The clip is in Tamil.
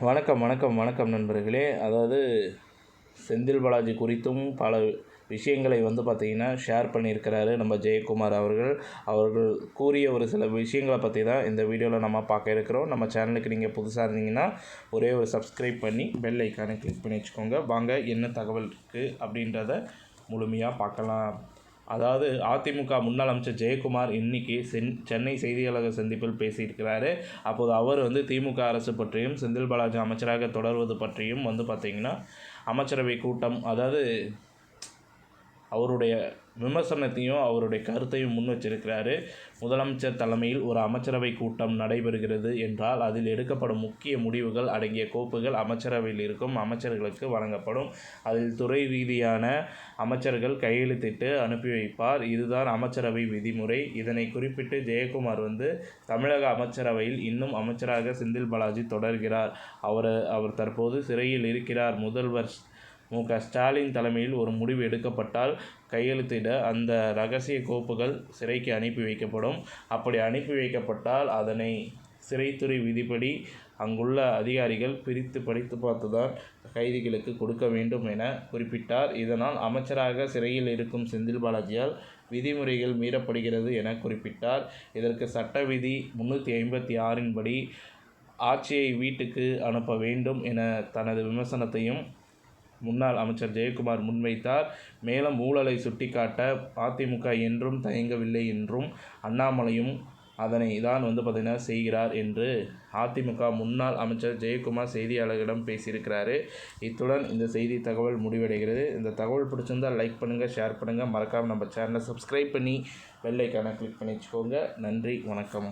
வணக்கம் நண்பர்களே. அதாவது செந்தில் பாலாஜி குறித்தும் பல விஷயங்களை பார்த்திங்கன்னா ஷேர் பண்ணியிருக்கிறாரு நம்ம ஜெயக்குமார் அவர்கள் கூறிய ஒரு சில விஷயங்களை பற்றி தான் இந்த வீடியோவில் நம்ம பார்க்க இருக்கிறோம். நம்ம சேனலுக்கு நீங்கள் புதுசாக இருந்தீங்கன்னா ஒரே ஒரு சப்ஸ்கிரைப் பண்ணி பெல் ஐக்கானை கிளிக் பண்ணி வச்சுக்கோங்க. வாங்க என்ன தகவல் இருக்குது அப்படின்றத முழுமையாக பார்க்கலாம். அதாவது அதிமுக முன்னாள் அமைச்சர் ஜெயக்குமார் இன்றைக்கி சென்னை செய்தியாளர்கள் சந்திப்பில் பேசியிருக்கிறாரு. அப்போது அவர் திமுக அரசு பற்றியும் செந்தில் பாலாஜி அமைச்சராக தொடர்வது பற்றியும் பார்த்திங்கன்னா அமைச்சரவை கூட்டம், அதாவது அவருடைய விமர்சனத்தையும் அவருடைய கருத்தையும் முன் வச்சிருக்கிறாரு. முதலமைச்சர் தலைமையில் ஒரு அமைச்சரவை கூட்டம் நடைபெறுகிறது என்றால் அதில் எடுக்கப்படும் முக்கிய முடிவுகள் அடங்கிய கோப்புகள் அமைச்சரவையில் இருக்கும் அமைச்சர்களுக்கு வழங்கப்படும். அதில் துறை ரீதியான அமைச்சர்கள் கையெழுத்திட்டு அனுப்பி வைப்பார். இதுதான் அமைச்சரவை விதிமுறை. இதனை குறிப்பிட்டு ஜெயக்குமார் தமிழக அமைச்சரவையில் இன்னும் அமைச்சராக செந்தில் பாலாஜி தொடர்கிறார். அவர் தற்போது சிறையில் இருக்கிறார். முதல்வர் மு.க. ஸ்டாலின் தலைமையில் ஒரு முடிவு எடுக்கப்பட்டால் கையெழுத்திட அந்த இரகசிய கோப்புகள் சிறைக்கு அனுப்பி வைக்கப்படும். அப்படி அனுப்பி வைக்கப்பட்டால் அதனை சிறைத்துறை விதிப்படி அங்குள்ள அதிகாரிகள் பிரித்து படித்து பார்த்துதான் கைதிகளுக்கு கொடுக்க வேண்டும் என குறிப்பிட்டார். இதனால் அமைச்சராக சிறையில் இருக்கும் செந்தில் பாலாஜியால் விதிமுறைகள் மீறப்படுகிறது என குறிப்பிட்டார். இதற்கு சட்ட விதி 356 படி ஆட்சியை வீட்டுக்கு அனுப்ப வேண்டும் என தனது விமர்சனத்தையும் முன்னாள் அமைச்சர் ஜெயக்குமார் முன்வைத்தார். மேலும் ஊழலை சுட்டிக்காட்ட அதிமுக என்றும் தயங்கவில்லை என்றும் அண்ணாமலையும் அதனை தான் பார்த்திங்கன்னா செய்கிறார் என்று அதிமுக முன்னாள் அமைச்சர் ஜெயக்குமார் செய்தியாளர்களிடம் பேசியிருக்கிறாரு. இத்துடன் இந்த செய்தி தகவல் முடிவடைகிறது. இந்த தகவல் பிடிச்சிருந்தால் லைக் பண்ணுங்கள், ஷேர் பண்ணுங்கள், மறக்காமல் நம்ம சேனலை சப்ஸ்கிரைப் பண்ணி பெல் ஐக்கானை கிளிக் பண்ணி வச்சுக்கோங்க. நன்றி, வணக்கம்.